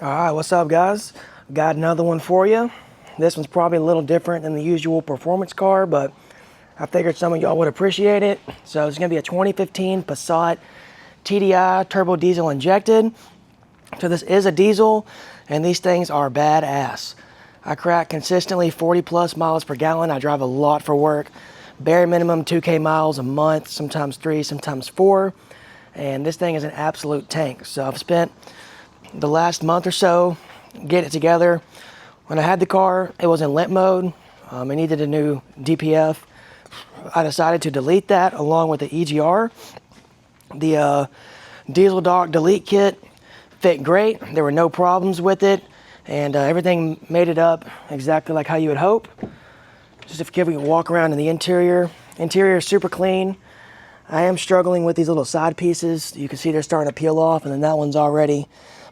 All right, what's up, guys? Got another one for you. This one's probably a little different than the usual performance car, but I figured some of y'all would appreciate it. So it's gonna be a 2015 Passat TDI turbo diesel injected. So this is a diesel, and these things are badass. I crack consistently 40 plus miles per gallon. I drive a lot for work. Bare minimum 2K miles a month, sometimes 3, sometimes 4. And this thing is an absolute tank. So I've spent the last month or so getting it together. When I had the car, it was in limp mode. It needed a new DPF. I decided to delete that along with the EGR. The diesel dock delete kit fit great. There were no problems with it, and everything made it up exactly like how you would hope. Just if we can walk around in the interior. Interior is super clean. I am struggling with these little side pieces. You can see they're starting to peel off, and then that one's already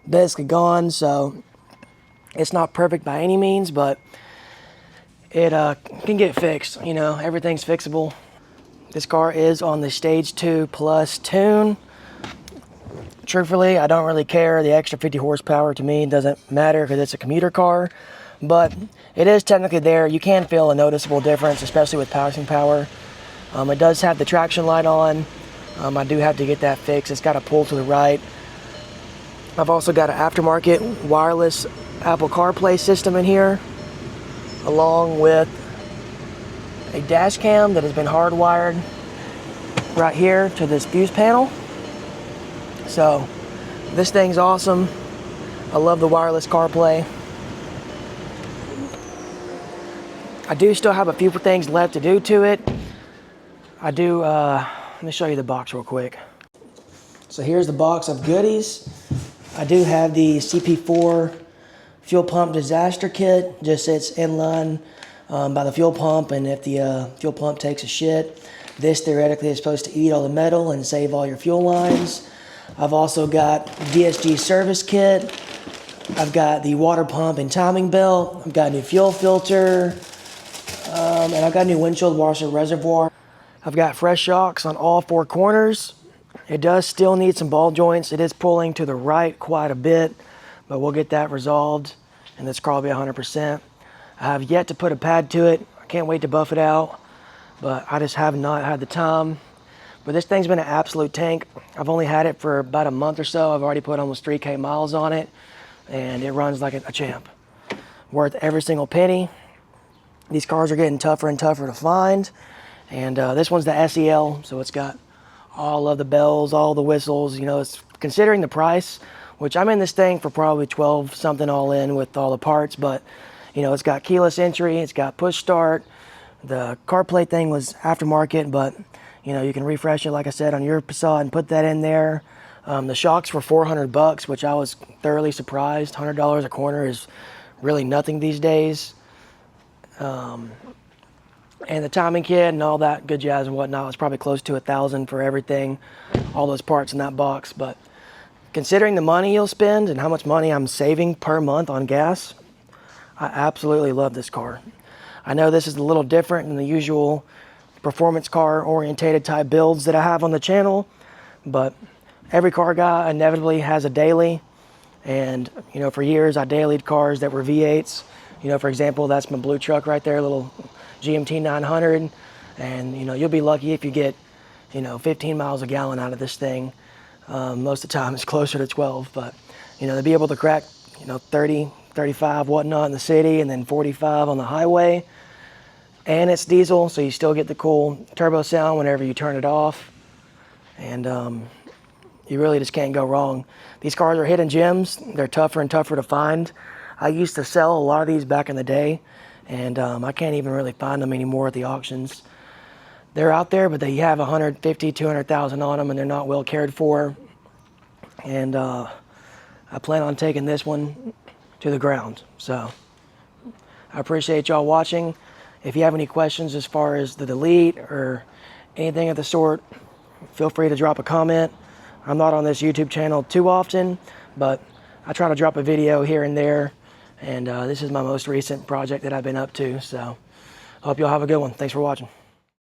basically gone, so it's not perfect by any means, but it can get fixed. You know, everything's fixable. This car is on the Stage 2 Plus tune. Truthfully, I don't really care. The extra 50 horsepower to me doesn't matter because it's a commuter car, but it is technically there. You can feel a noticeable difference, especially with passing power. It does have the traction light on. I do have to get that fixed. It's got a pull to the right. I've also got an aftermarket wireless Apple CarPlay system in here, along with a dash cam that has been hardwired right here to this fuse panel. So this thing's awesome. I love the wireless CarPlay. I do still have a few things left to do to it. Let me show you the box real quick. So here's the box of goodies. I do have the CP4 fuel pump disaster kit. Just sits in line by the fuel pump, and if the fuel pump takes a shit, this theoretically is supposed to eat all the metal and save all your fuel lines. I've also got DSG service kit. I've got the water pump and timing belt. I've got a new fuel filter, and I've got a new windshield washer reservoir. I've got fresh shocks on all 4 corners. It does still need some ball joints. It is pulling to the right quite a bit, but we'll get that resolved, and this car will be 100%. I have yet to put a pad to it. I can't wait to buff it out, but I just have not had the time. But this thing's been an absolute tank. I've only had it for about a month or so. I've already put almost 3K miles on it, and it runs like a champ. Worth every single penny. These cars are getting tougher and tougher to find, and this one's the SEL, so it's got all of the bells, all the whistles. You know, it's considering the price, which I'm in this thing for probably 12 something all in with all the parts, but you know, it's got keyless entry, it's got push start. The CarPlay thing was aftermarket, but you know, you can refresh it, like I said, on your Passat and put that in there. The shocks were $400, which I was thoroughly surprised. $100 a corner is really nothing these days. And the timing kit and all that good jazz and whatnot was probably close to $1,000 for everything, all those parts in that box. But considering the money you'll spend and how much money I'm saving per month on gas, I absolutely love this car. I know this is a little different than the usual performance car orientated type builds that I have on the channel, but every car guy inevitably has a daily. And you know, for years I dailied cars that were V8s. You know, for example, that's my blue truck right there, little GMT 900, and you know, you'll be lucky if you get, you know, 15 miles a gallon out of this thing. Most of the time it's closer to 12, but you know, to be able to crack, you know, 30, 35, whatnot in the city, and then 45 on the highway, and it's diesel, so you still get the cool turbo sound whenever you turn it off, and you really just can't go wrong. These cars are hidden gems. They're tougher and tougher to find. I used to sell a lot of these back in the day, and I can't even really find them anymore at the auctions. They're out there, but they have 150, 200,000 on them, and they're not well cared for. And I plan on taking this one to the ground. So I appreciate y'all watching. If you have any questions as far as the delete or anything of the sort, feel free to drop a comment. I'm not on this YouTube channel too often, but I try to drop a video here and there. And this is my most recent project that I've been up to. So hope y'all have a good one. Thanks for watching.